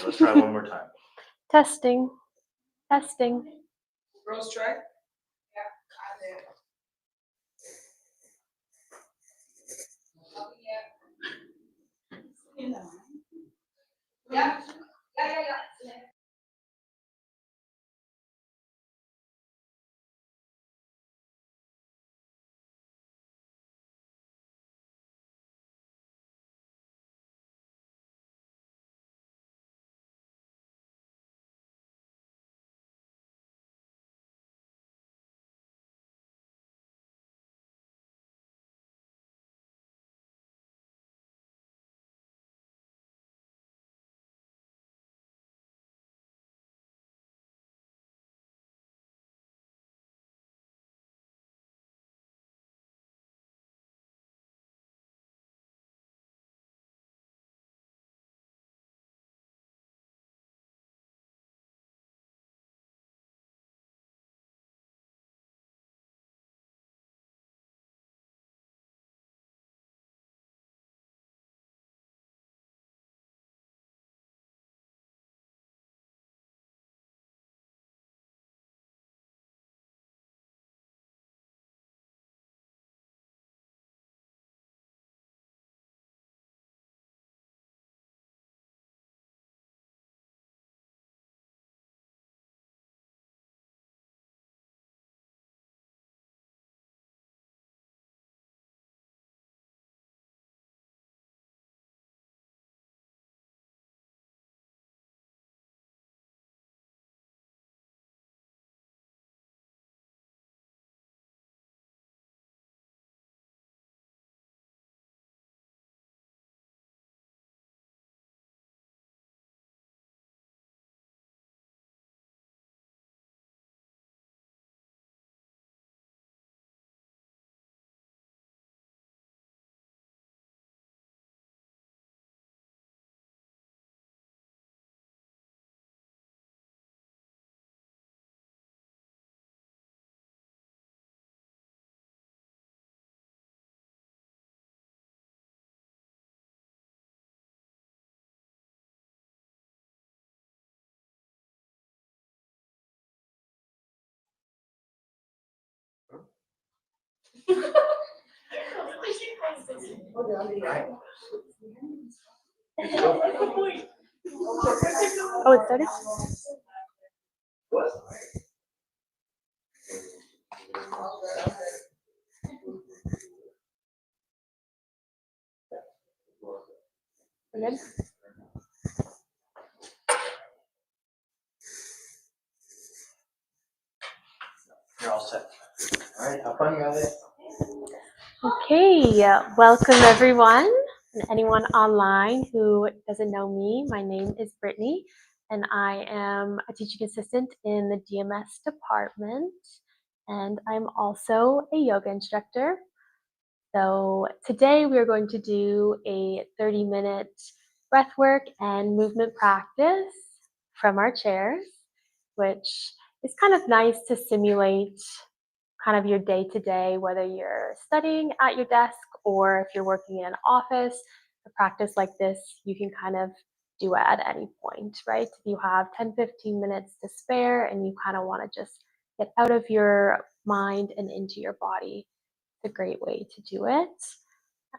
Okay, let's try one more time. Testing. Testing. Rose, try. Yeah, got it. Oh, yeah. Yeah. Yeah. Oh, it started? We're good? You're all set. All right, have fun, guys. Okay, welcome everyone and anyone online who doesn't know me. My name is Brittany and I am a teaching assistant in the DMS department and I'm also a yoga instructor. So today we are going to do a 30-minute breath work and movement practice from our chairs, which is kind of nice to simulate kind of your day-to-day, whether you're studying at your desk or if you're working in an office. A practice like this you can kind of do at any point, right? If you have 10-15 minutes to spare and you kind of want to just get out of your mind and into your body, it's a great way to do it.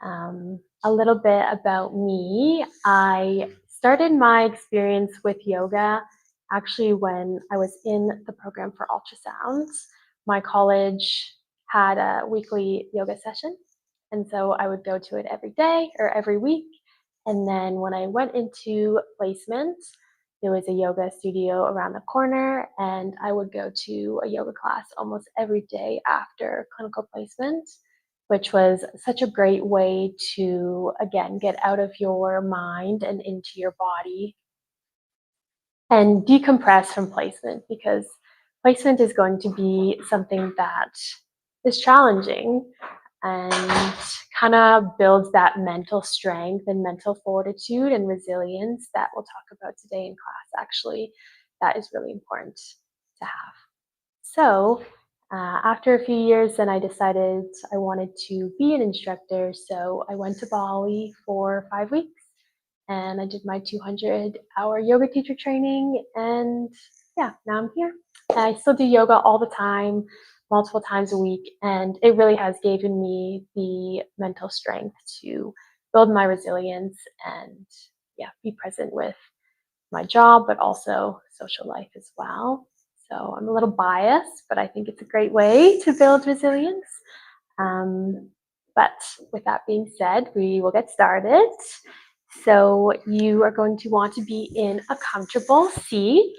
A little bit about me. I started my experience with yoga actually when I was in the program for ultrasounds. My college had a weekly yoga session, and so I would go to it every day or every week. And then when I went into placement, there was a yoga studio around the corner, and I would go to a yoga class almost every day after clinical placement, which was such a great way to, again, get out of your mind and into your body and decompress from placement, because placement is going to be something that is challenging and kind of builds that mental strength and mental fortitude and resilience that we'll talk about today in class. Actually, that is really important to have. So after a few years, then I decided I wanted to be an instructor. So I went to Bali for 5 weeks and I did my 200-hour yoga teacher training, and yeah, now I'm here. I still do yoga all the time, multiple times a week, and it really has given me the mental strength to build my resilience and yeah, be present with my job, but also social life as well. So I'm a little biased, but I think it's a great way to build resilience. But with that being said, we will get started. So you are going to want to be in a comfortable seat.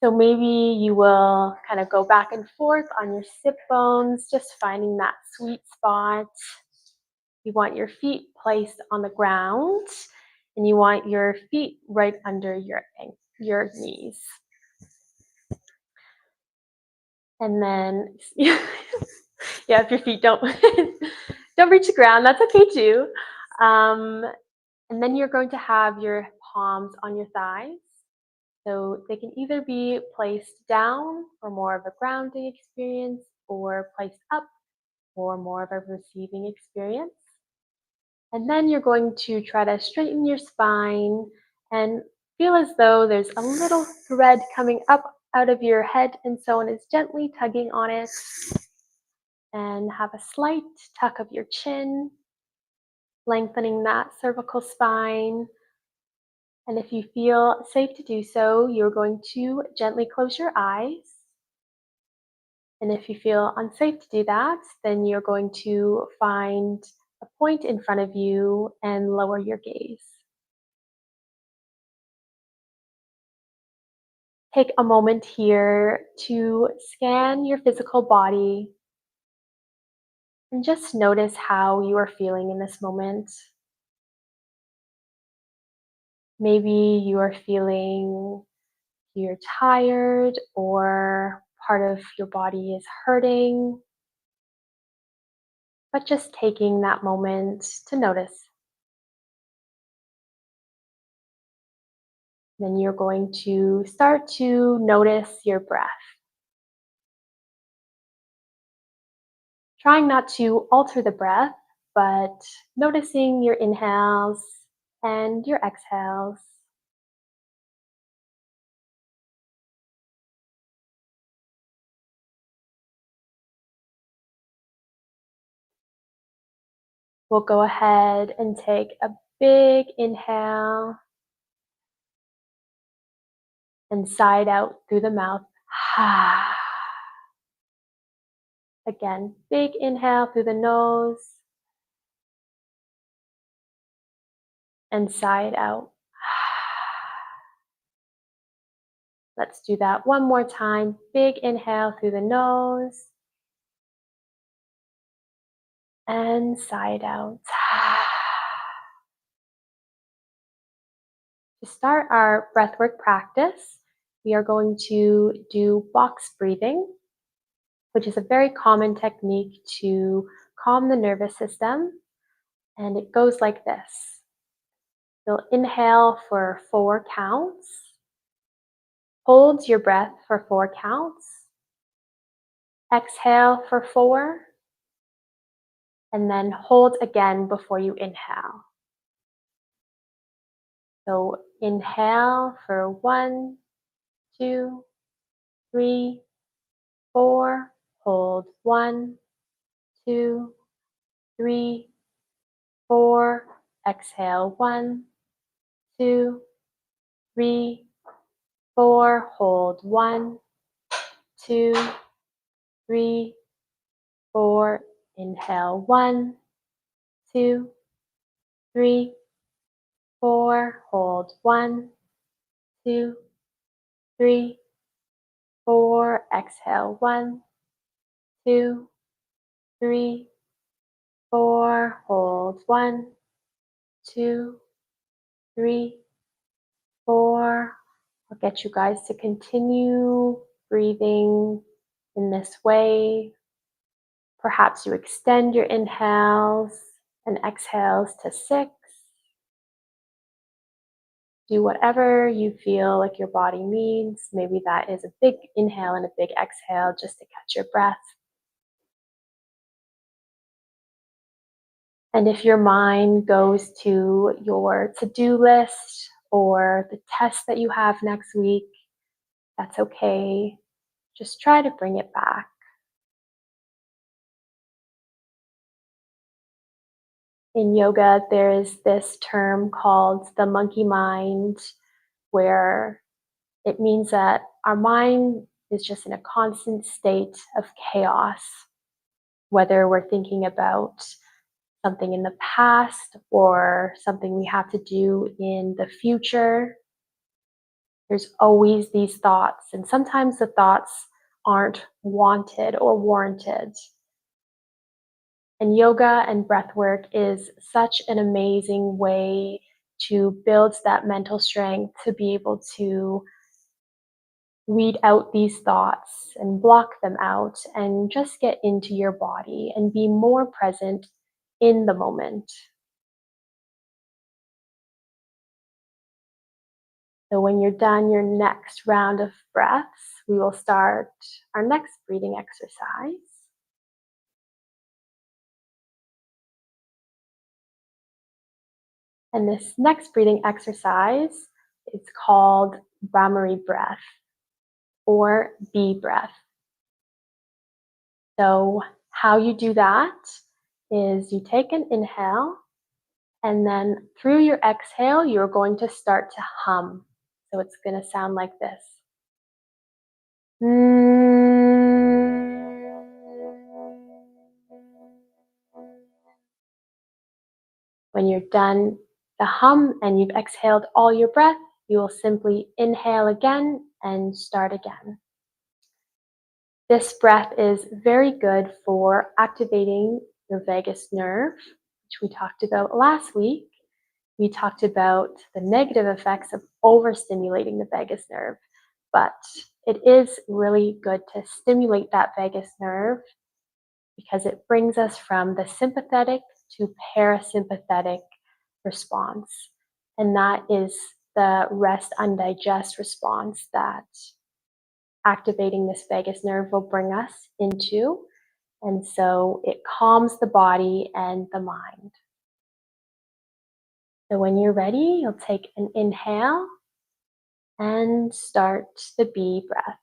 So maybe you will kind of go back and forth on your sit bones, just finding that sweet spot. You want your feet placed on the ground, and you want your feet right under your knees. And then, yeah, if your feet don't don't reach the ground, that's okay too. And then you're going to have your palms on your thighs. So they can either be placed down for more of a grounding experience, or placed up for more of a receiving experience. And then you're going to try to straighten your spine and feel as though there's a little thread coming up out of your head, and someone is gently tugging on it. And have a slight tuck of your chin, lengthening that cervical spine. And if you feel safe to do so, you're going to gently close your eyes. And if you feel unsafe to do that, then you're going to find a point in front of you and lower your gaze. Take a moment here to scan your physical body and just notice how you are feeling in this moment. Maybe you are feeling you're tired, or part of your body is hurting, but just taking that moment to notice. Then you're going to start to notice your breath. Trying not to alter the breath, but noticing your inhales and your exhales. We'll go ahead and take a big inhale and sigh it out through the mouth. Again, big inhale through the nose and sigh it out. Let's do that one more time. Big inhale through the nose and sigh it out. To start our breathwork practice, we are going to do box breathing, which is a very common technique to calm the nervous system. And it goes like this. You'll inhale for 4 counts, hold your breath for 4 counts, exhale for 4, and then hold again before you inhale. So inhale for 1, 2, 3, 4, hold 1, 2, 3, 4, exhale 1, 2, 3, 4, hold 1, 2, 3, 4, inhale 1, 2, 3, 4, hold 1, 2, 3, 4, exhale 1, 2, 3, 4, hold 1, 2, 3, 4. I'll get you guys to continue breathing in this way. Perhaps you extend your inhales and exhales to 6. Do whatever you feel like your body needs. Maybe that is a big inhale and a big exhale just to catch your breath. And if your mind goes to your to-do list or the test that you have next week, that's okay. Just try to bring it back. In yoga, there is this term called the monkey mind, where it means that our mind is just in a constant state of chaos, whether we're thinking about something in the past or something we have to do in the future. There's always these thoughts, and sometimes the thoughts aren't wanted or warranted. And yoga and breath work is such an amazing way to build that mental strength to be able to weed out these thoughts and block them out and just get into your body and be more present in the moment. So when you're done your next round of breaths, we will start our next breathing exercise. And this next breathing exercise is called Bhramari breath or bee breath. So how you do that is you take an inhale, and then through your exhale, you're going to start to hum. So it's going to sound like this. When you're done the hum and you've exhaled all your breath, you will simply inhale again and start again. This breath is very good for activating your vagus nerve, which we talked about last week. We talked about the negative effects of overstimulating the vagus nerve, but it is really good to stimulate that vagus nerve because it brings us from the sympathetic to parasympathetic response. And that is the rest undigest response that activating this vagus nerve will bring us into. And so it calms the body and the mind. So when you're ready, you'll take an inhale and start the bee breath.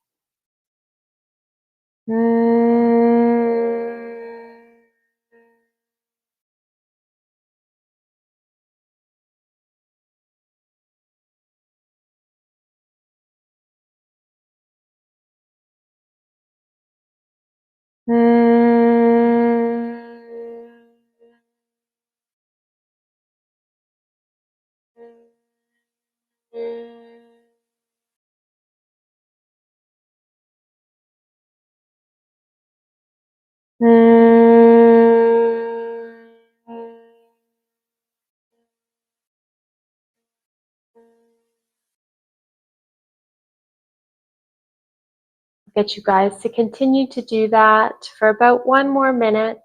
Get you guys to continue to do that for about 1 more minute.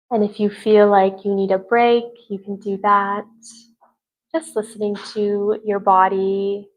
And if you feel like you need a break, you can do that. Just listening to your body.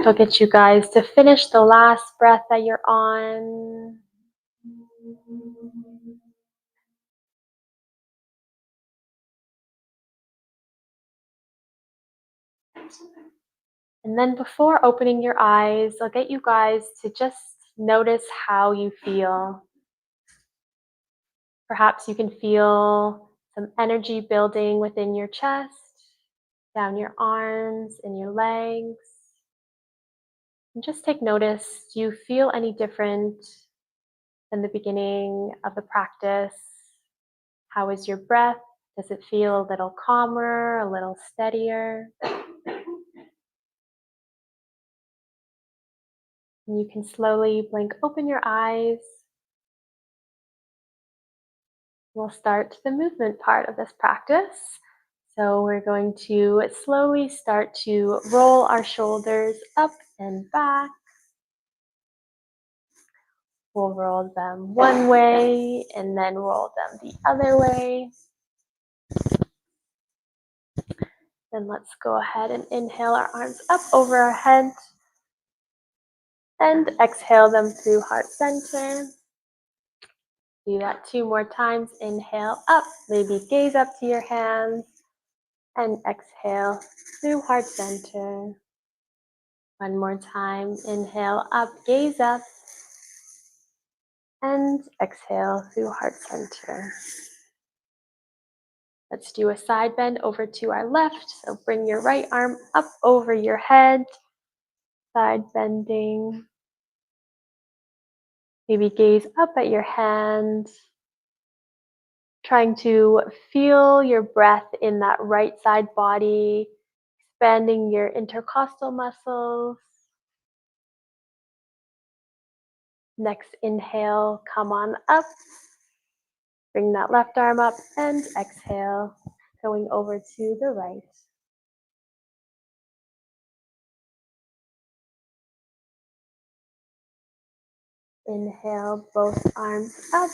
I'll get you guys to finish the last breath that you're on. And then before opening your eyes, I'll get you guys to just notice how you feel. Perhaps you can feel some energy building within your chest, down your arms and your legs. And just take notice, do you feel any different than the beginning of the practice? How is your breath? Does it feel a little calmer, a little steadier? And you can slowly blink open your eyes. We'll start the movement part of this practice. So we're going to slowly start to roll our shoulders up and back. We'll roll them one way and then roll them the other way. Then let's go ahead and inhale our arms up over our head and exhale them through heart center. Do that 2 more times. Inhale up, maybe gaze up to your hands, and exhale through heart center. One more time. Inhale up, gaze up, and exhale through heart center. Let's do a side bend over to our left. So bring your right arm up over your head, side bending. Maybe gaze up at your hand, trying to feel your breath in that right side body, expanding your intercostal muscles. Next inhale, come on up. Bring that left arm up and exhale, going over to the right. Inhale, both arms up.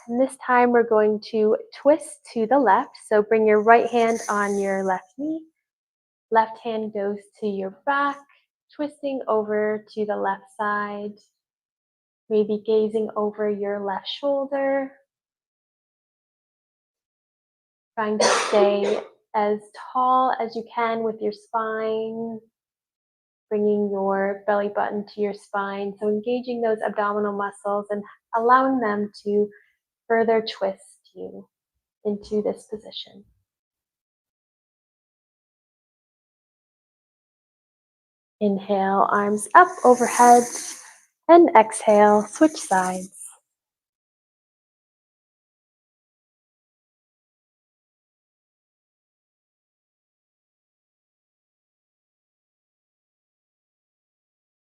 And this time we're going to twist to the left. So bring your right hand on your left knee. Left hand goes to your back, twisting over to the left side. Maybe gazing over your left shoulder. Trying to stay as tall as you can with your spine. Bringing your belly button to your spine. So engaging those abdominal muscles and allowing them to further twist you into this position. Inhale, arms up overhead, and exhale, switch sides.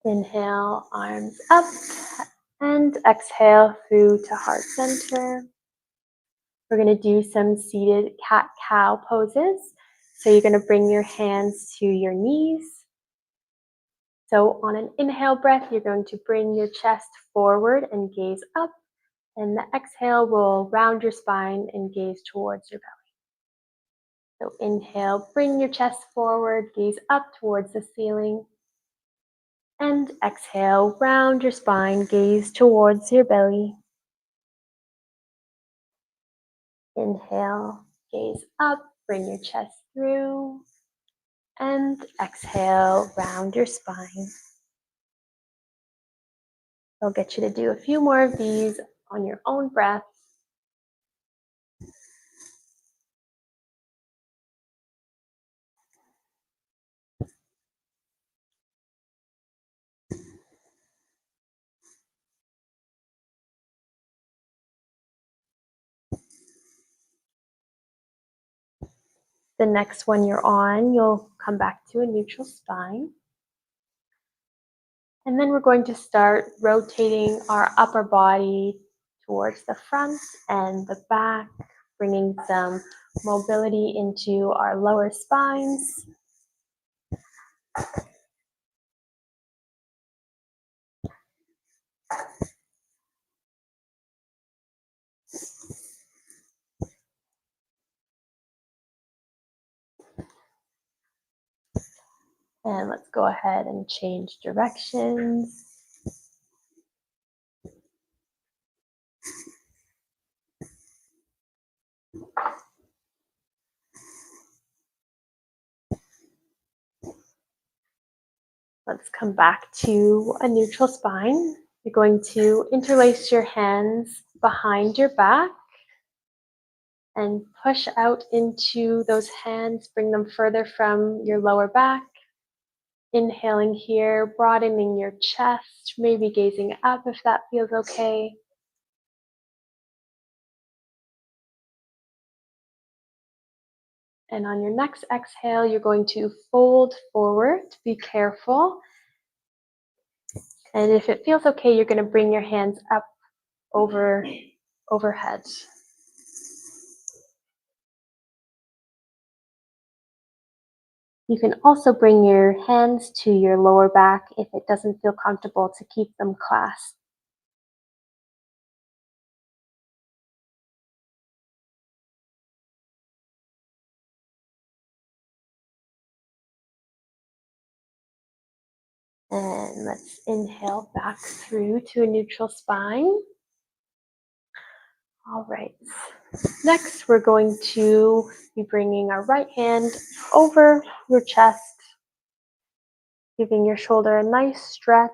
Inhale, arms up, and exhale through to heart center. We're going to do some seated cat-cow poses. So you're going to bring your hands to your knees. So on an inhale breath, you're going to bring your chest forward and gaze up. And the exhale will round your spine and gaze towards your belly. So inhale, bring your chest forward, gaze up towards the ceiling. And exhale, round your spine, gaze towards your belly. Inhale, gaze up, bring your chest through. And exhale, round your spine. I'll get you to do a few more of these on your own breath. The next one you're on, you'll come back to a neutral spine. And then we're going to start rotating our upper body towards the front and the back, bringing some mobility into our lower spines. And let's go ahead and change directions. Let's come back to a neutral spine. You're going to interlace your hands behind your back and push out into those hands. Bring them further from your lower back. Inhaling here, broadening your chest, maybe gazing up if that feels okay. And on your next exhale, you're going to fold forward. Be careful, And if it feels okay, you're going to bring your hands up overhead. You can also bring your hands to your lower back if it doesn't feel comfortable to keep them clasped. And let's inhale back through to a neutral spine. All right. Next, we're going to be bringing our right hand over your chest, giving your shoulder a nice stretch.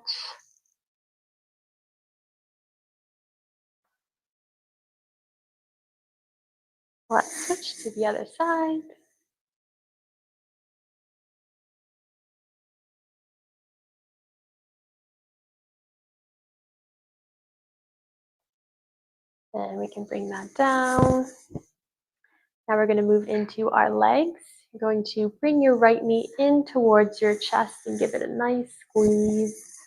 Let's switch to the other side. And we can bring that down. Now we're going to move into our legs. You're going to bring your right knee in towards your chest and give it a nice squeeze.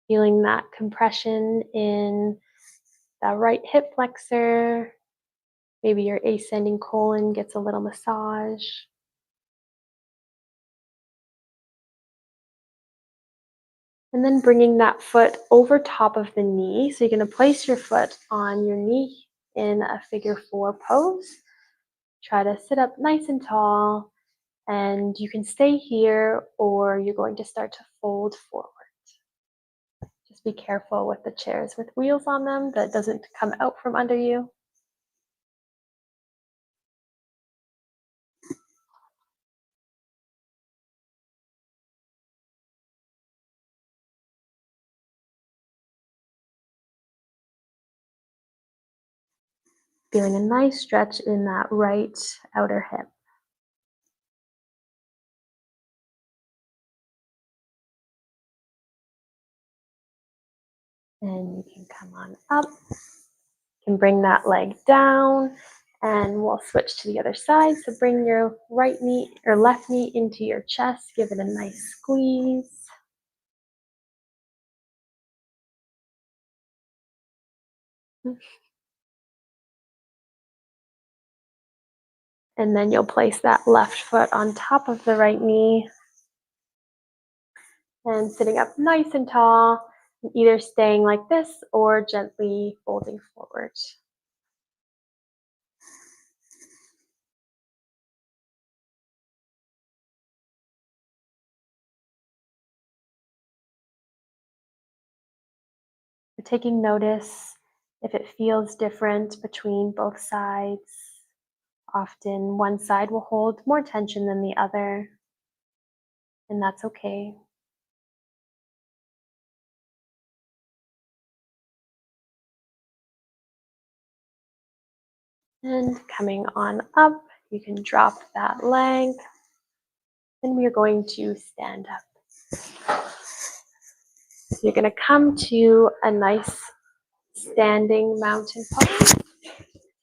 Feeling that compression in the right hip flexor. Maybe your ascending colon gets a little massage. And then bringing that foot over top of the knee. So you're going to place your foot on your knee in a figure 4 pose. Try to sit up nice and tall, and you can stay here or you're going to start to fold forward. Just be careful with the chairs with wheels on them that doesn't come out from under you. Feeling a nice stretch in that right outer hip. And you can come on up. You can bring that leg down, and we'll switch to the other side. So bring your right knee or left knee into your chest. Give it a nice squeeze. And then you'll place that left foot on top of the right knee. And sitting up nice and tall, either staying like this or gently folding forward. We're taking notice if it feels different between both sides. Often one side will hold more tension than the other, and that's okay. And coming on up, you can drop that leg, and we are going to stand up. So you're going to come to a nice standing mountain pose.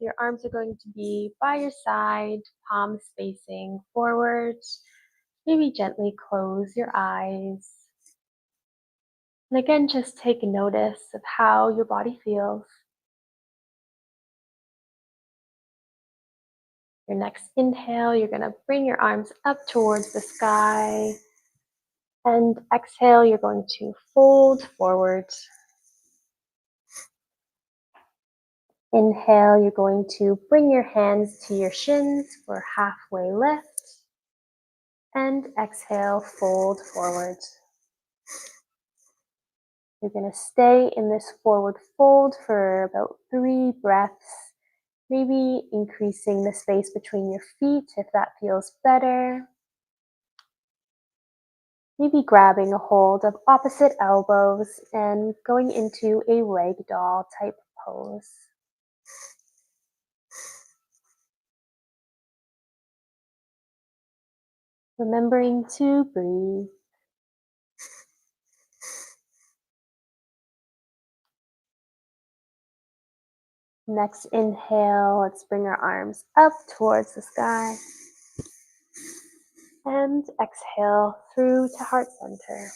Your arms are going to be by your side, palms facing forward. Maybe gently close your eyes. And again, just take notice of how your body feels. Your next inhale, you're going to bring your arms up towards the sky. And exhale, you're going to fold forward. Inhale, you're going to bring your hands to your shins for halfway lift. And exhale, fold forward. You're going to stay in this forward fold for about 3 breaths, maybe increasing the space between your feet if that feels better. Maybe grabbing a hold of opposite elbows and going into a ragdoll type pose. Remembering to breathe. Next inhale, let's bring our arms up towards the sky. And exhale through to heart center.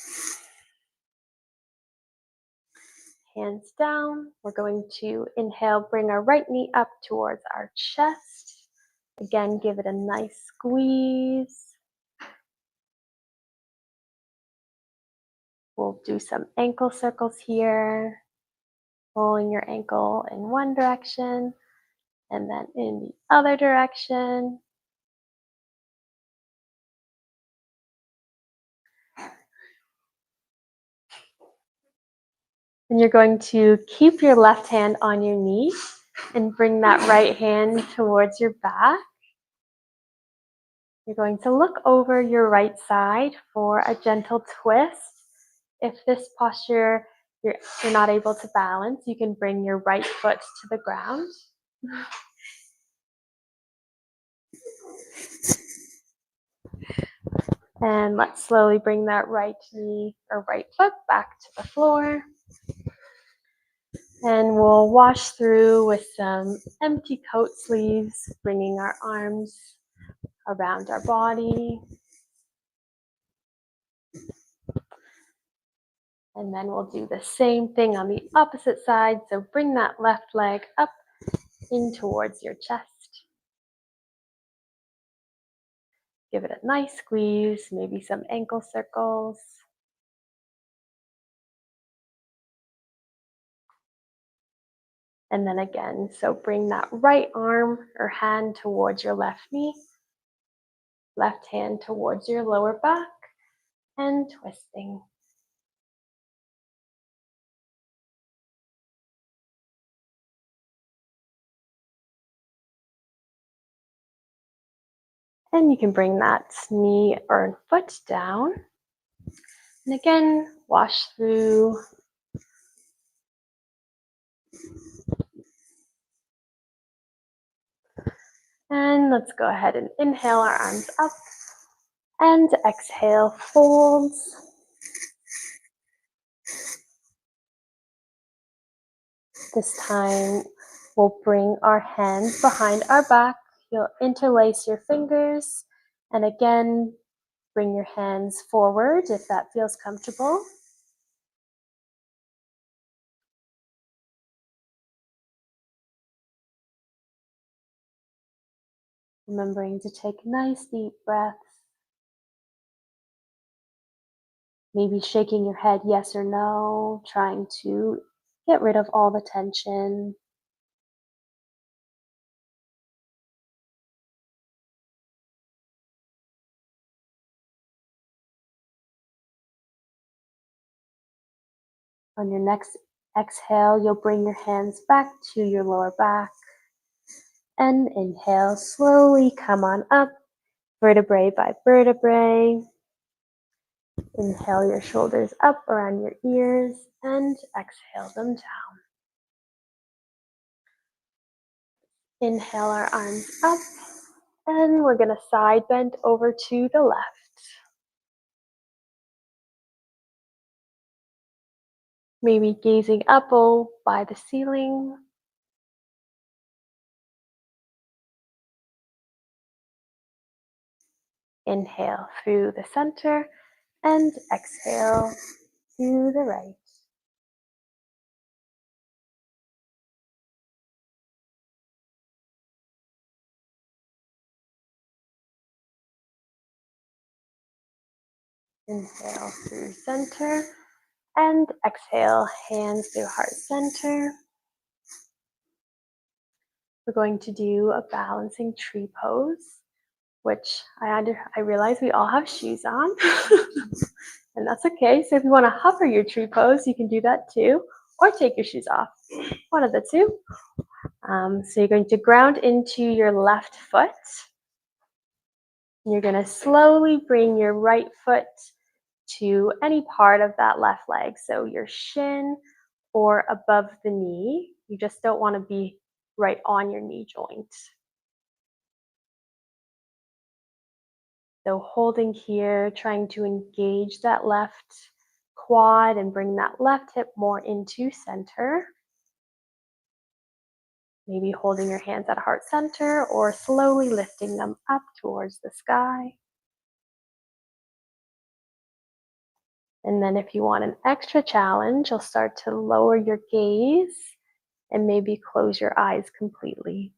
Hands down. We're going to inhale, bring our right knee up towards our chest. Again, give it a nice squeeze. We'll do some ankle circles here. Rolling your ankle in one direction and then in the other direction. And you're going to keep your left hand on your knee and bring that right hand towards your back. You're going to look over your right side for a gentle twist. If this posture you're not able to balance, you can bring your right foot to the ground. And let's slowly bring that right knee or right foot back to the floor. And we'll wash through with some empty coat sleeves, bringing our arms around our body. And then we'll do the same thing on the opposite side. So bring that left leg up in towards your chest. Give it a nice squeeze, maybe some ankle circles. And then again, so bring that right arm or hand towards your left knee, left hand towards your lower back, and twisting. And you can bring that knee or foot down. And again, wash through. And let's go ahead and inhale our arms up. And exhale, folds. This time, we'll bring our hands behind our back. You'll interlace your fingers. And again, bring your hands forward if that feels comfortable. Remembering to take nice deep breaths. Maybe shaking your head yes or no, trying to get rid of all the tension. On your next exhale, you'll bring your hands back to your lower back. And inhale, slowly come on up, vertebrae by vertebrae. Inhale your shoulders up around your ears and exhale them down. Inhale our arms up and we're going to side bend over to the left. Maybe gazing up by the ceiling. Inhale through the center and exhale to the right. Inhale through center and exhale, hands through heart center. We're going to do a balancing tree pose, which I realize we all have shoes on, and that's okay. So if you want to hover your tree pose, you can do that too, or take your shoes off, one of the two. So you're going to ground into your left foot. You're going to slowly bring your right foot to any part of that left leg, so your shin or above the knee. You just don't want to be right on your knee joint. So holding here, trying to engage that left quad and bring that left hip more into center. Maybe holding your hands at heart center or slowly lifting them up towards the sky. And then if you want an extra challenge, you'll start to lower your gaze and maybe close your eyes completely.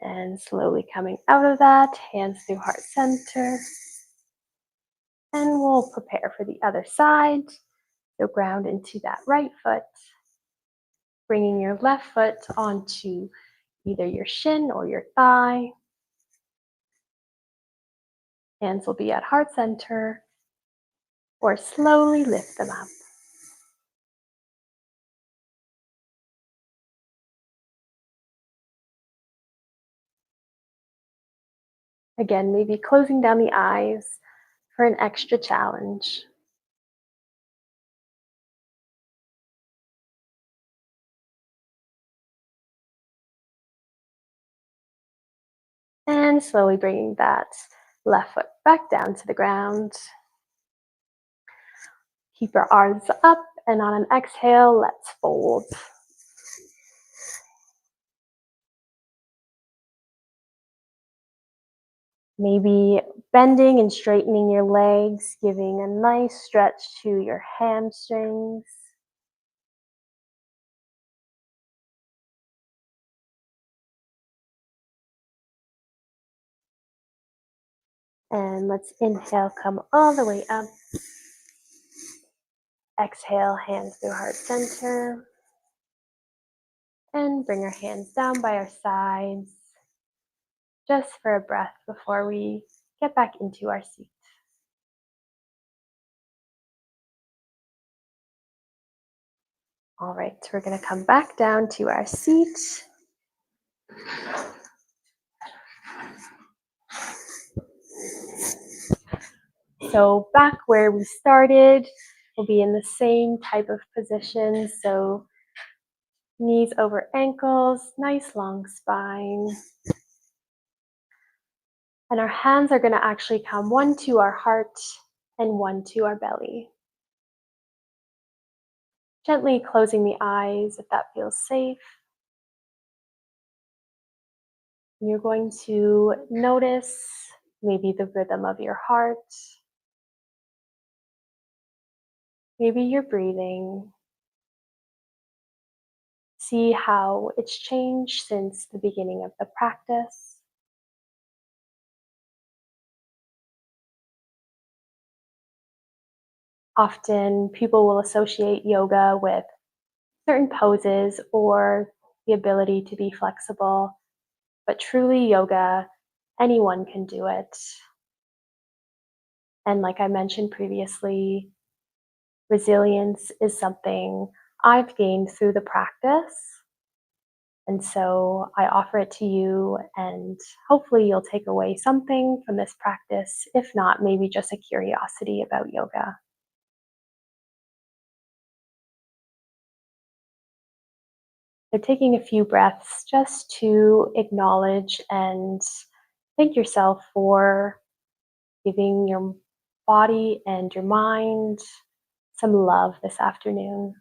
And slowly coming out of that, hands through heart center. And we'll prepare for the other side. So ground into that right foot, bringing your left foot onto either your shin or your thigh. Hands will be at heart center, or slowly lift them up. Again, maybe closing down the eyes for an extra challenge. And slowly bringing that left foot back down to the ground. Keep your arms up, and on an exhale, let's fold. Maybe bending and straightening your legs, giving a nice stretch to your hamstrings. And let's inhale, come all the way up. Exhale, hands through heart center. And bring our hands down by our sides, just for a breath before we get back into our seat. All right, we're going to come back down to our seat. So back where we started, we'll be in the same type of position. So knees over ankles, nice long spine. And our hands are going to actually come one to our heart and one to our belly. Gently closing the eyes if that feels safe. You're going to notice maybe the rhythm of your heart, maybe your breathing. See how it's changed since the beginning of the practice. Often people will associate yoga with certain poses or the ability to be flexible, but truly yoga, anyone can do it. And like I mentioned previously, resilience is something I've gained through the practice. And so I offer it to you, and hopefully you'll take away something from this practice, if not maybe just a curiosity about yoga. So taking a few breaths just to acknowledge and thank yourself for giving your body and your mind some love this afternoon.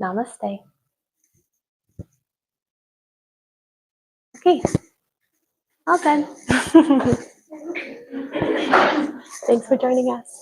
Namaste. Okay, all done. Thanks for joining us.